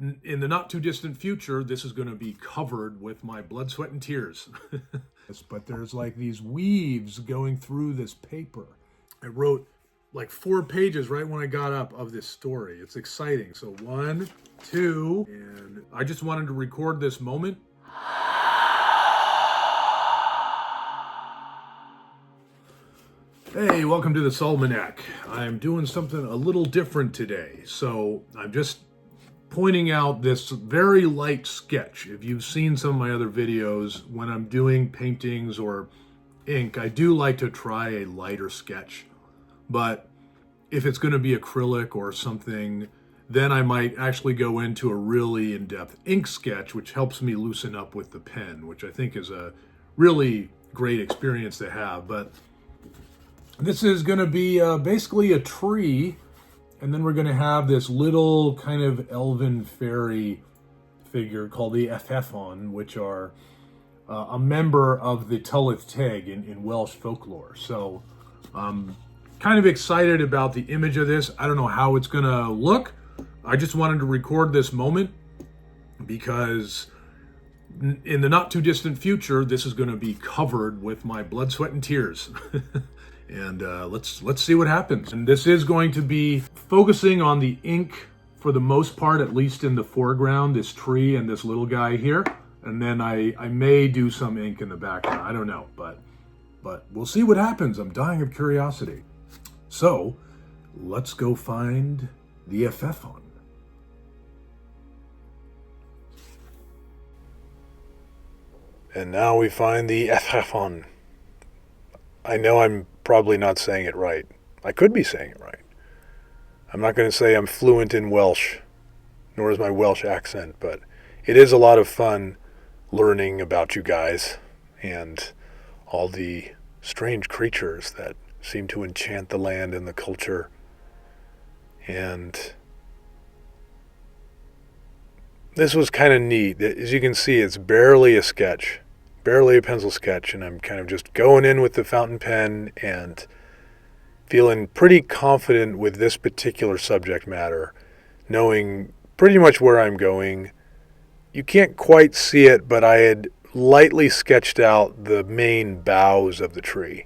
in the not too distant future, this is going to be covered with my blood, sweat, and tears. But there's like these weaves going through this paper. I wrote like 4 pages right when I got up of this story. It's exciting. So 1, 2, and I just wanted to record this moment. Hey, welcome to the Solmanac. I'm doing something a little different today. So I'm just pointing out this very light sketch. If you've seen some of my other videos, when I'm doing paintings or ink, I do like to try a lighter sketch. But if it's going to be acrylic or something, then I might actually go into a really in-depth ink sketch, which helps me loosen up with the pen, which I think is a really great experience to have. But this is going to be basically a tree, and then we're going to have this little kind of elven fairy figure called the Ellyllon, which are a member of the Tylwyth Teg in Welsh folklore. So kind of excited about the image of this. I don't know how it's going to look. I just wanted to record this moment because in the not too distant future, this is going to be covered with my blood, sweat, and tears. And let's see what happens. And this is going to be focusing on the ink for the most part, at least in the foreground, this tree and this little guy here. And then I may do some ink in the background. I don't know, but we'll see what happens. I'm dying of curiosity. So let's go find the Ellyllon. And now we find the Ellyllon. I know I'm probably not saying it right. I could be saying it right. I'm not going to say I'm fluent in Welsh, nor is my Welsh accent, but it is a lot of fun learning about you guys and all the strange creatures that seem to enchant the land and the culture. And this was kind of neat. As you can see, it's barely a sketch. Barely a pencil sketch, and I'm kind of just going in with the fountain pen and feeling pretty confident with this particular subject matter, knowing pretty much where I'm going. You can't quite see it, but I had lightly sketched out the main boughs of the tree,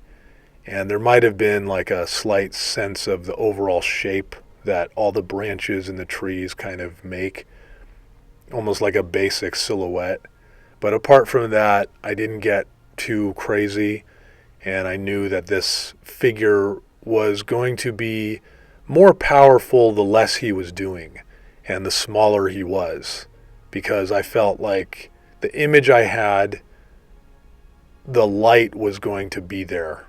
and there might have been like a slight sense of the overall shape that all the branches in the trees kind of make, almost like a basic silhouette. But apart from that, I didn't get too crazy, and I knew that this figure was going to be more powerful the less he was doing and the smaller he was, because I felt like the image I had, the light was going to be there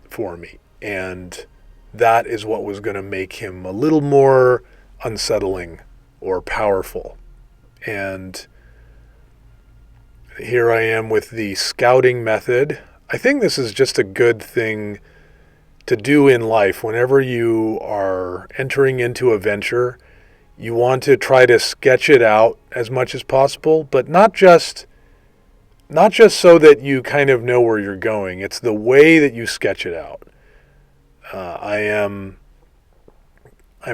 for me, and that is what was going to make him a little more unsettling or powerful. And here I am with the scouting method. I think this is just a good thing to do in life. Whenever you are entering into a venture, you want to try to sketch it out as much as possible, but not just so that you kind of know where you're going. It's the way that you sketch it out. I'm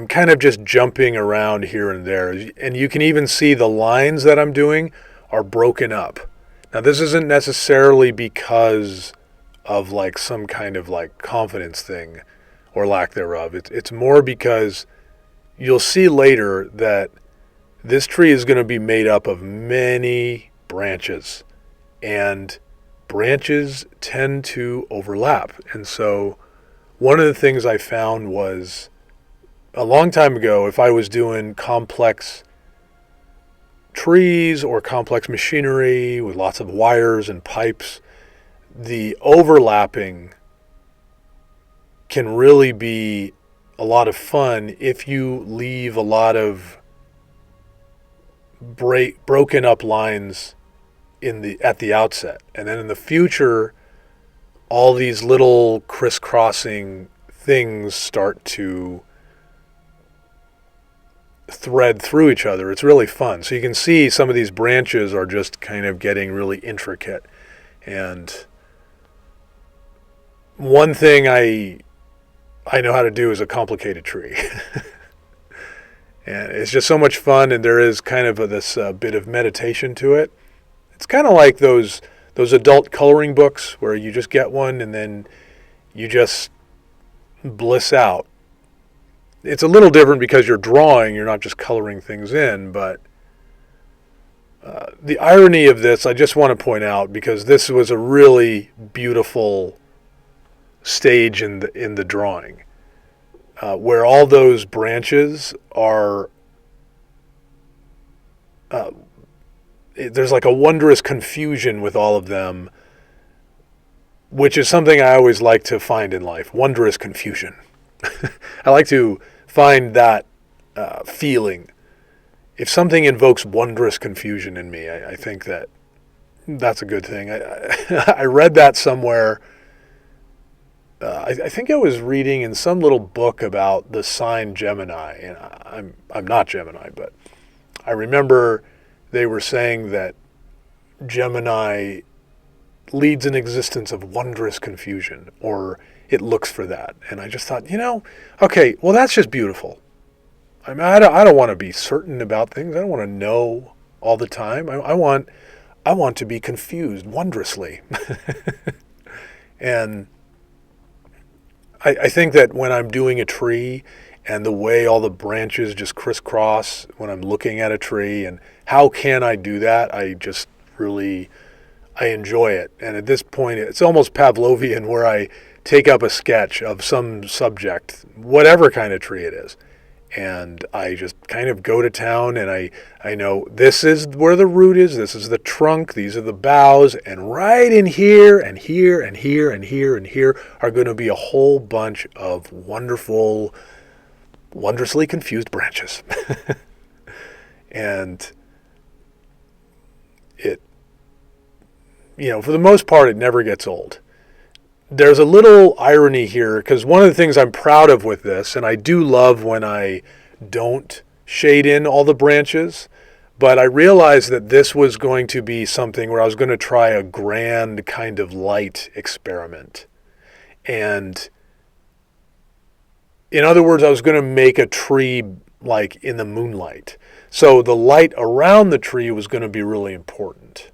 kind of just jumping around here and there, and you can even see the lines that I'm doing are broken up. Now, this isn't necessarily because of like some kind of like confidence thing or lack thereof. It's more because you'll see later that this tree is going to be made up of many branches, and branches tend to overlap. And so one of the things I found was a long time ago, if I was doing complex trees or complex machinery with lots of wires and pipes, the overlapping can really be a lot of fun if you leave a lot of broken up lines at the outset, and then in the future all these little crisscrossing things start to thread through each other. It's really fun. So you can see some of these branches are just kind of getting really intricate. And one thing I know how to do is a complicated tree. And it's just so much fun, and there is kind of this bit of meditation to it. It's kind of like those adult coloring books where you just get one and then you just bliss out. It's a little different because you're drawing, you're not just coloring things in, but the irony of this, I just want to point out, because this was a really beautiful stage in the drawing, where all those branches are, there's like a wondrous confusion with all of them, which is something I always like to find in life, wondrous confusion. I like to find that feeling. If something invokes wondrous confusion in me, I think that's a good thing. I read that somewhere. I think I was reading in some little book about the sign Gemini, and I'm not Gemini, but I remember they were saying that Gemini leads an existence of wondrous confusion, or it looks for that. And I just thought, okay, well, that's just beautiful. I mean, I don't want to be certain about things. I don't want to know all the time. I want to be confused wondrously. And I think that when I'm doing a tree and the way all the branches just crisscross when I'm looking at a tree, and how can I do that? I enjoy it. And at this point, it's almost Pavlovian, where I take up a sketch of some subject, whatever kind of tree it is, and I just kind of go to town, and I know this is where the root is, this is the trunk, these are the boughs, and right in here and here and here and here and here are going to be a whole bunch of wonderful, wondrously confused branches. And it, for the most part, it never gets old. There's a little irony here, because one of the things I'm proud of with this, and I do love when I don't shade in all the branches, but I realized that this was going to be something where I was going to try a grand kind of light experiment. And in other words, I was going to make a tree like in the moonlight. So the light around the tree was going to be really important.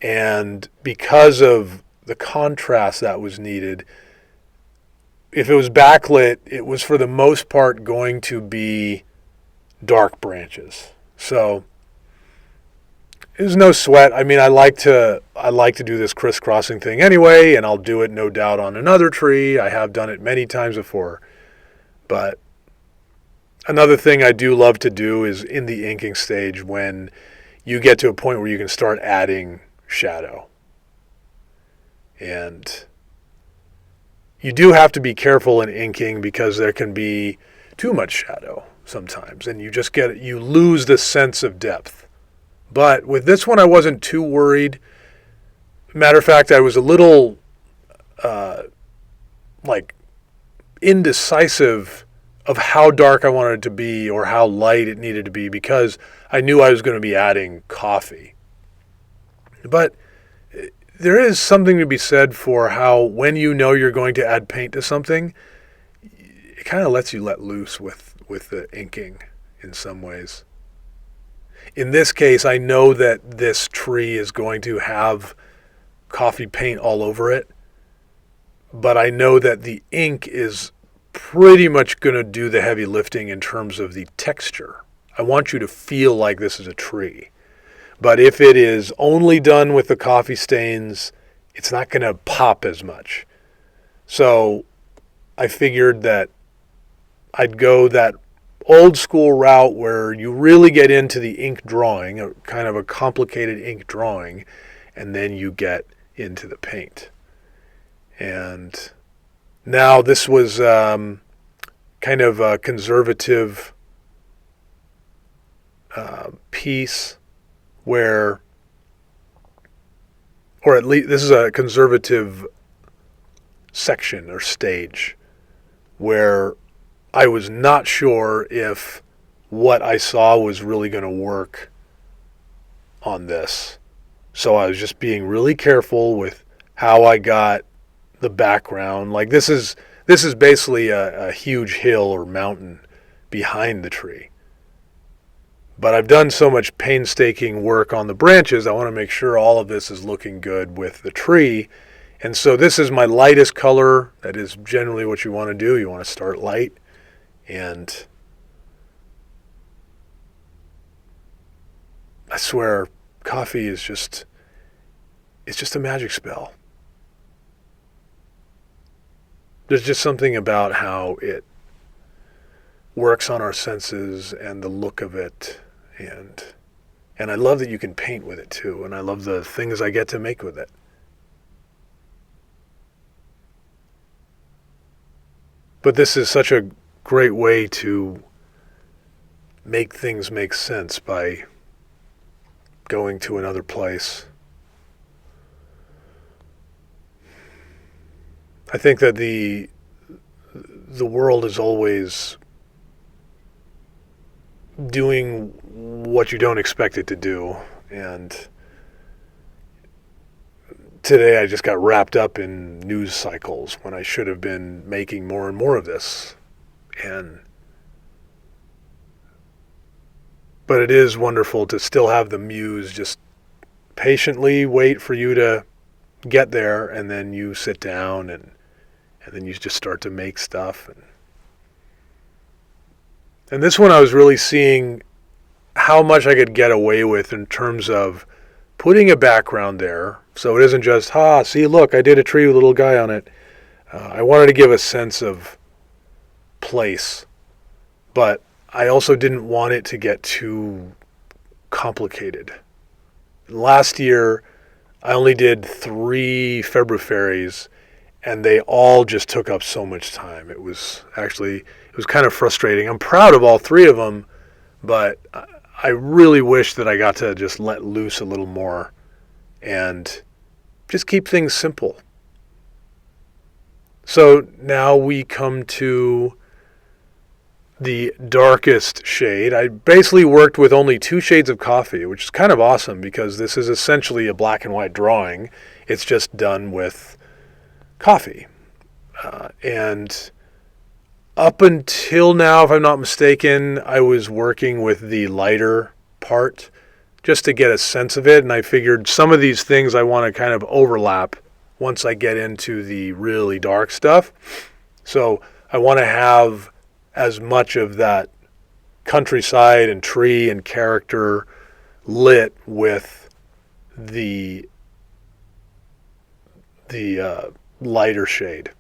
And because of the contrast that was needed, if it was backlit, it was for the most part going to be dark branches. So it was no sweat. I mean, I like to do this crisscrossing thing anyway, and I'll do it no doubt on another tree. I have done it many times before. But another thing I do love to do is in the inking stage, when you get to a point where you can start adding shadow. And you do have to be careful in inking, because there can be too much shadow sometimes, and you lose the sense of depth. But with this one, I wasn't too worried. Matter of fact, I was a little indecisive of how dark I wanted it to be or how light it needed to be, because I knew I was going to be adding coffee. But there is something to be said for how, when you know you're going to add paint to something, it kind of lets you let loose with the inking in some ways. In this case, I know that this tree is going to have coffee paint all over it, but I know that the ink is pretty much going to do the heavy lifting in terms of the texture. I want you to feel like this is a tree. But if it is only done with the coffee stains, it's not going to pop as much. So I figured that I'd go that old school route where you really get into the ink drawing, a kind of a complicated ink drawing, and then you get into the paint. And now this was kind of a conservative piece, where, or at least this is a conservative section or stage, where I was not sure if what I saw was really going to work on this. So I was just being really careful with how I got the background. Like this is basically a huge hill or mountain behind the tree. But I've done so much painstaking work on the branches, I want to make sure all of this is looking good with the tree. And so this is my lightest color. That is generally what you want to do. You want to start light. And I swear, coffee is just, it's just a magic spell. There's just something about how it works on our senses and the look of it. And I love that you can paint with it too. And I love the things I get to make with it. But this is such a great way to make things make sense by going to another place. I think that the world is always doing what you don't expect it to do. And today I just got wrapped up in news cycles when I should have been making more and more of this. But it is wonderful to still have the muse just patiently wait for you to get there, and then you sit down and then you just start to make stuff. And this one I was really seeing how much I could get away with in terms of putting a background there. So it isn't just, see, look, I did a tree with a little guy on it. I wanted to give a sense of place, but I also didn't want it to get too complicated. Last year, I only did 3 FebruFaeries, and they all just took up so much time. It was kind of frustrating. I'm proud of all 3 of them, but I really wish that I got to just let loose a little more and just keep things simple. So now we come to the darkest shade. I basically worked with only 2 shades of coffee, which is kind of awesome because this is essentially a black and white drawing. It's just done with coffee. And up until now, if I'm not mistaken, I was working with the lighter part just to get a sense of it. And I figured some of these things I want to kind of overlap once I get into the really dark stuff. So I want to have as much of that countryside and tree and character lit with the lighter shade,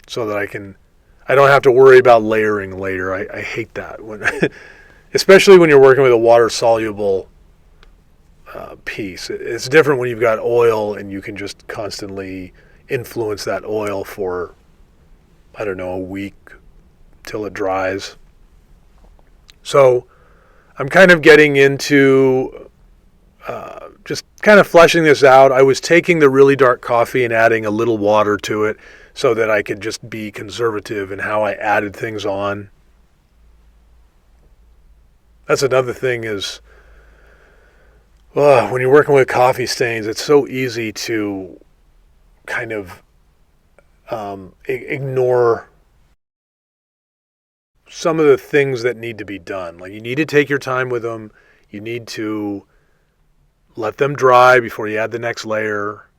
so that I don't have to worry about layering later. I hate that when, especially when you're working with a water soluble piece. It's different when you've got oil and you can just constantly influence that oil for, I don't know, a week till it dries. So I'm kind of getting into just kind of fleshing this out. I was taking the really dark coffee and adding a little water to it so that I could just be conservative in how I added things on. That's another thing is, when you're working with coffee stains, it's so easy to kind of ignore some of the things that need to be done. Like, you need to take your time with them. You need to let them dry before you add the next layer.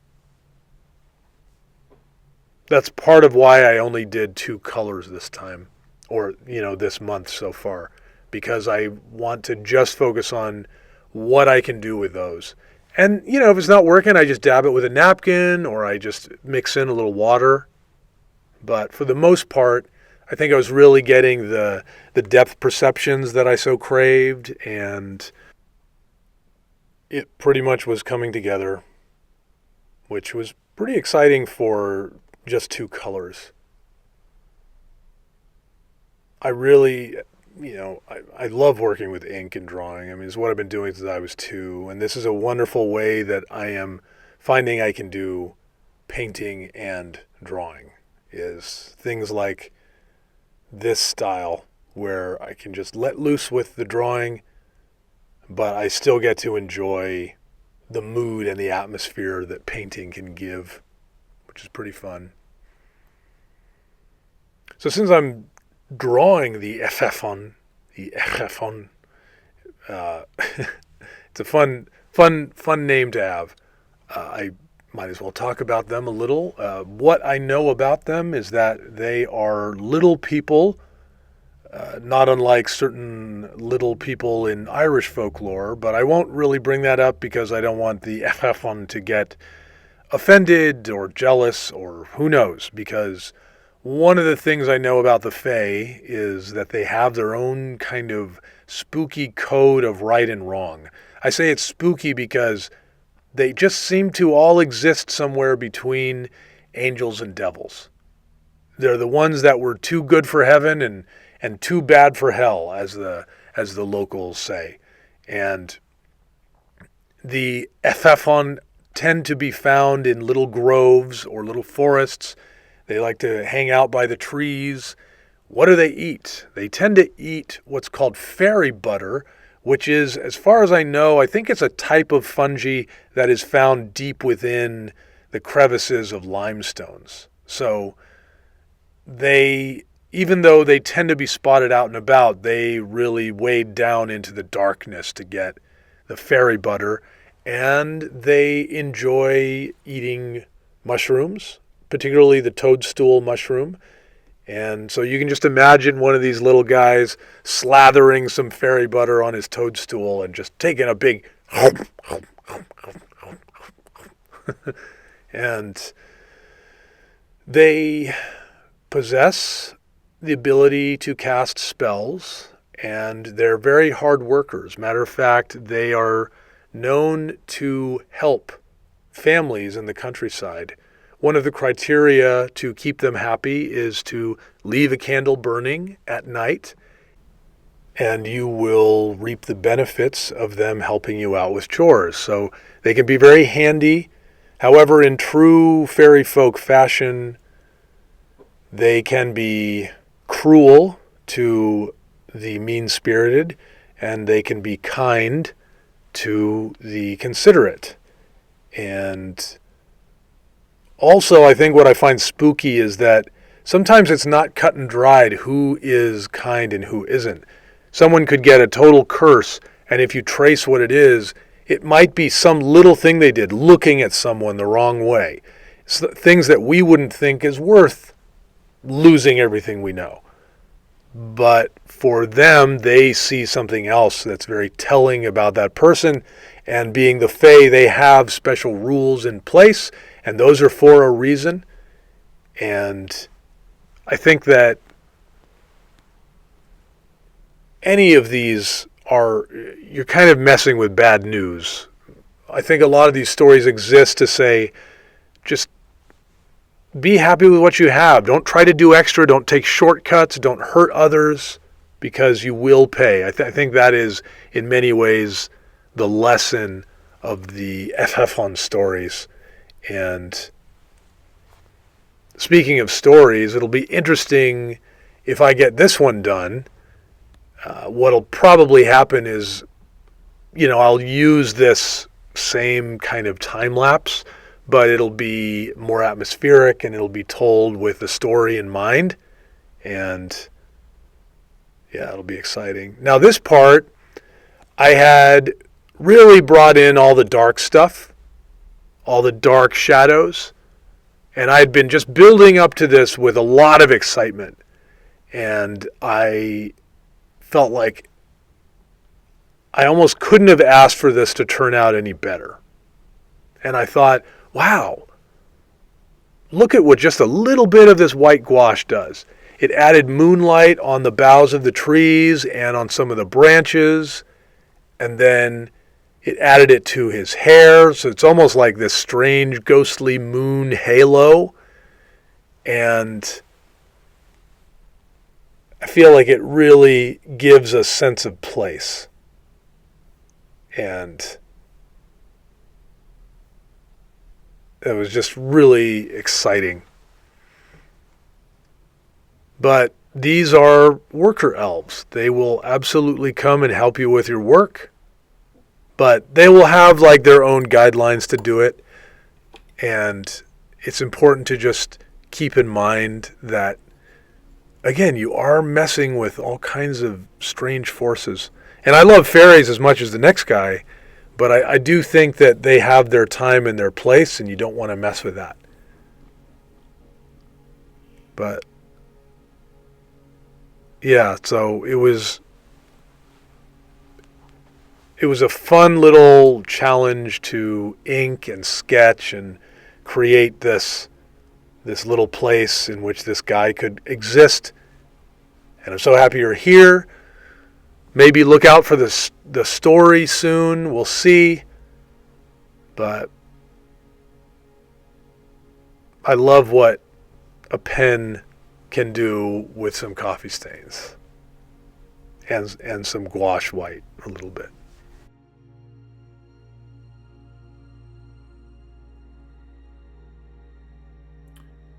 That's part of why I only did 2 colors this time, or, this month so far, because I want to just focus on what I can do with those. And, if it's not working, I just dab it with a napkin, or I just mix in a little water. But for the most part, I think I was really getting the depth perceptions that I so craved, and it pretty much was coming together, which was pretty exciting for just 2 colors. I really, I love working with ink and drawing. I mean, it's what I've been doing since I was 2, and this is a wonderful way that I am finding I can do painting and drawing, is things like this style where I can just let loose with the drawing, but I still get to enjoy the mood and the atmosphere that painting can give, which is pretty fun. So since I'm drawing the Ellyllon It's a fun name to have. I might as well talk about them a little. What I know about them is that they are little people, not unlike certain little people in Irish folklore, but I won't really bring that up because I don't want the FF1 to get offended or jealous or who knows, because one of the things I know about the Fae is that they have their own kind of spooky code of right and wrong. I say it's spooky because they just seem to all exist somewhere between angels and devils. They're the ones that were too good for heaven and too bad for hell, as the locals say. And the Ethefon tend to be found in little groves or little forests. They like to hang out by the trees. What do they eat? They tend to eat what's called fairy butter, which is, as far as I know, I think it's a type of fungi that is found deep within the crevices of limestones. So they, even though they tend to be spotted out and about, they really wade down into the darkness to get the fairy butter, and they enjoy eating mushrooms, particularly the toadstool mushroom. And so you can just imagine one of these little guys slathering some fairy butter on his toadstool and just taking a big and they possess the ability to cast spells, and they're very hard workers. Matter of fact, they are known to help families in the countryside. One of the criteria to keep them happy is to leave a candle burning at night, and you will reap the benefits of them helping you out with chores. So they can be very handy. However, in true fairy folk fashion, they can be cruel to the mean-spirited, and they can be kind to the considerate. And also, I think what I find spooky is that sometimes it's not cut and dried who is kind and who isn't. Someone could get a total curse, and if you trace what it is, it might be some little thing they did, looking at someone the wrong way. It's things that we wouldn't think is worth losing everything we know. But for them, they see something else that's very telling about that person, and being the Fae, they have special rules in place, and those are for a reason. And I think that any of these you're kind of messing with bad news. I think a lot of these stories exist to say, just be happy with what you have. Don't try to do extra. Don't take shortcuts. Don't hurt others, because you will pay. I think that is, in many ways, the lesson of the FF1 stories. And speaking of stories, it'll be interesting if I get this one done. What'll probably happen is, I'll use this same kind of time lapse, but it'll be more atmospheric and it'll be told with the story in mind. And yeah, it'll be exciting. Now this part, I had really brought in all the dark stuff, all the dark shadows, and I'd been just building up to this with a lot of excitement. And I felt like I almost couldn't have asked for this to turn out any better. And I thought, wow, look at what just a little bit of this white gouache does. It added moonlight on the boughs of the trees and on some of the branches, and then it added it to his hair, so it's almost like this strange ghostly moon halo. And I feel like it really gives a sense of place. And it was just really exciting. But these are worker elves. They will absolutely come and help you with your work, but they will have like their own guidelines to do it. And it's important to just keep in mind that, again, you are messing with all kinds of strange forces. And I love fairies as much as the next guy, but I do think that they have their time and their place, and you don't want to mess with that. But yeah, so it was a fun little challenge to ink and sketch and create this little place in which this guy could exist. And I'm so happy you're here. Maybe look out for the story soon. We'll see. But I love what a pen can do with some coffee stains and some gouache white a little bit.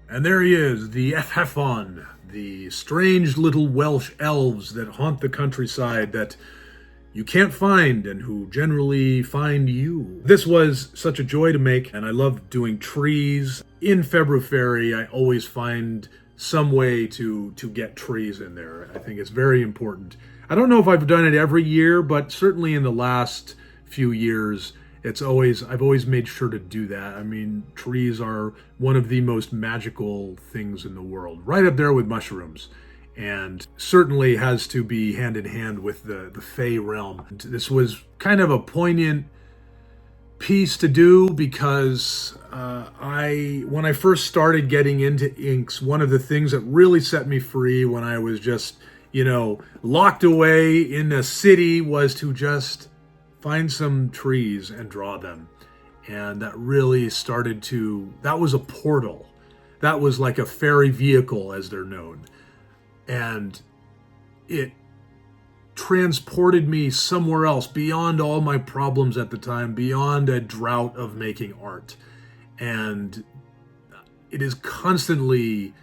And there he is, the FebruFaerie, the strange little Welsh elves that haunt the countryside that you can't find and who generally find you. This was such a joy to make, and I love doing trees. In FebruFaerie, I always find some way to get trees in there. I think it's very important. I don't know if I've done it every year, but certainly in the last few years, I've always made sure to do that. I mean, trees are one of the most magical things in the world, right up there with mushrooms, and certainly has to be hand in hand with the Fae realm. This was kind of a poignant piece to do because when I first started getting into inks, one of the things that really set me free when I was just, locked away in a city was to just find some trees and draw them. And that really that was a portal. That was like a fairy vehicle, as they're known. And it transported me somewhere else, beyond all my problems at the time, beyond a drought of making art. And it is constantly,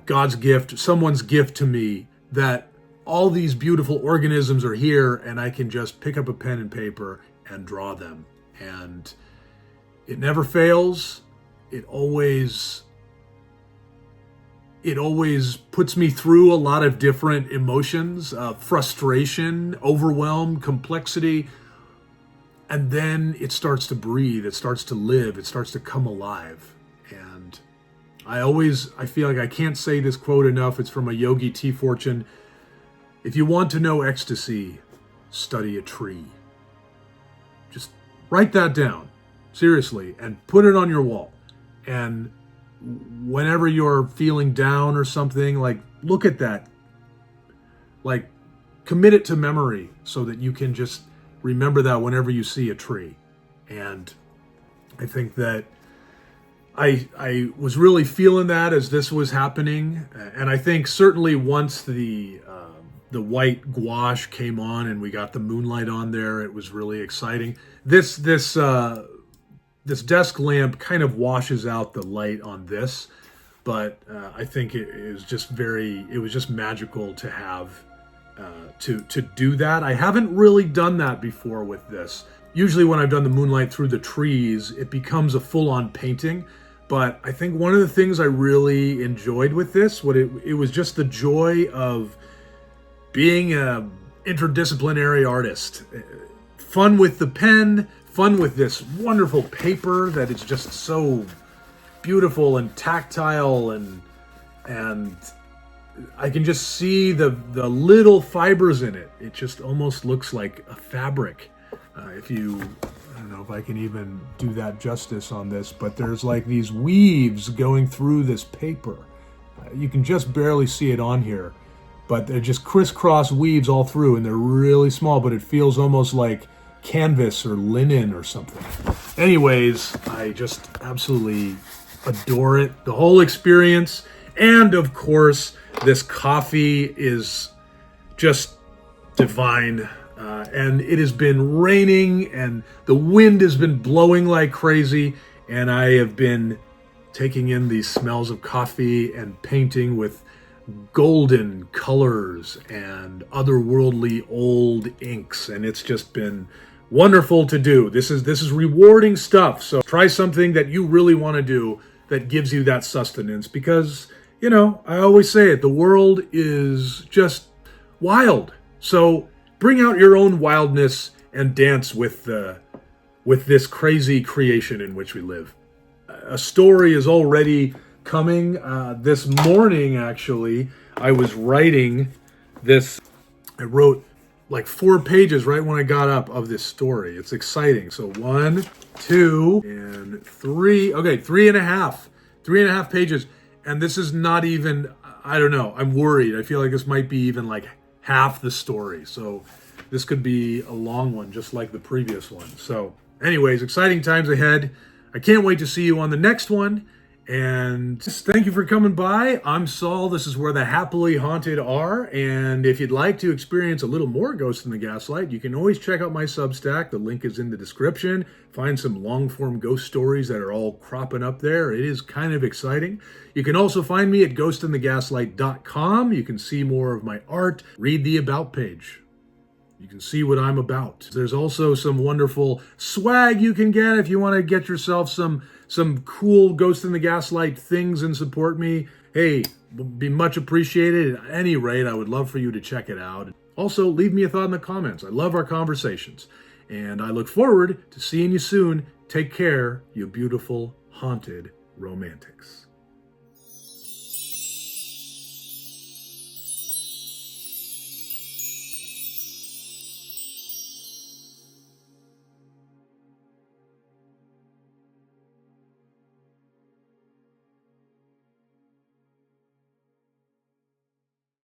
God's gift, someone's gift to me, that all these beautiful organisms are here and I can just pick up a pen and paper and draw them. And it never fails. It always puts me through a lot of different emotions, frustration, overwhelm, complexity. And then it starts to breathe, it starts to live, it starts to come alive. And I feel like I can't say this quote enough. It's from a yogi, T. Fortune. If you want to know ecstasy, study a tree. Just write that down, seriously, and put it on your wall. And whenever you're feeling down or something, look at that. Commit it to memory so that you can just remember that whenever you see a tree. And I think that I was really feeling that as this was happening. And I think certainly once the white gouache came on and we got the moonlight on there, it was really exciting. This desk lamp kind of washes out the light on this, but I think it was just magical to have to do that. I haven't really done that before with this. Usually when I've done the moonlight through the trees, it becomes a full-on painting. But I think one of the things I really enjoyed with this, it was just the joy of being a interdisciplinary artist. Fun with the pen, fun with this wonderful paper that is just so beautiful and tactile, and I can just see the little fibers in it. It just almost looks like a fabric. I don't know if I can even do that justice on this, but there's like these weaves going through this paper. You can just barely see it on here, but they're just crisscross weaves all through, and they're really small, but it feels almost like canvas or linen or something. Anyways, I just absolutely adore it, the whole experience. And of course, this coffee is just divine. And it has been raining and the wind has been blowing like crazy, and I have been taking in these smells of coffee and painting with golden colors and otherworldly old inks, and it's just been wonderful to do. This is rewarding stuff. So try something that you really want to do that gives you that sustenance, because I always say it, the world is just wild. So bring out your own wildness and dance with this crazy creation in which we live. A story is already coming. This morning, actually, I was writing this. I wrote like 4 pages right when I got up of this story. It's exciting. So 1, 2, and 3. Okay, 3.5. 3.5 pages. And this is not even, I don't know. I'm worried. I feel like this might be even like half the story. So this could be a long one, just like the previous one. So anyways, exciting times ahead. I can't wait to see you on the next one. And just thank you for coming by. I'm Saul. This is where the happily haunted are. And if you'd like to experience a little more Ghost in the Gaslight, you can always check out my Substack. The link is in the description. Find some long-form ghost stories that are all cropping up there. It is kind of exciting. You can also find me at ghostinthegaslight.com. You can see more of my art. Read the About page. You can see what I'm about. There's also some wonderful swag you can get if you want to get yourself some cool Ghost in the Gaslight things and support me. Hey, would be much appreciated. At any rate, I would love for you to check it out. Also, leave me a thought in the comments. I love our conversations. And I look forward to seeing you soon. Take care, you beautiful, haunted romantics.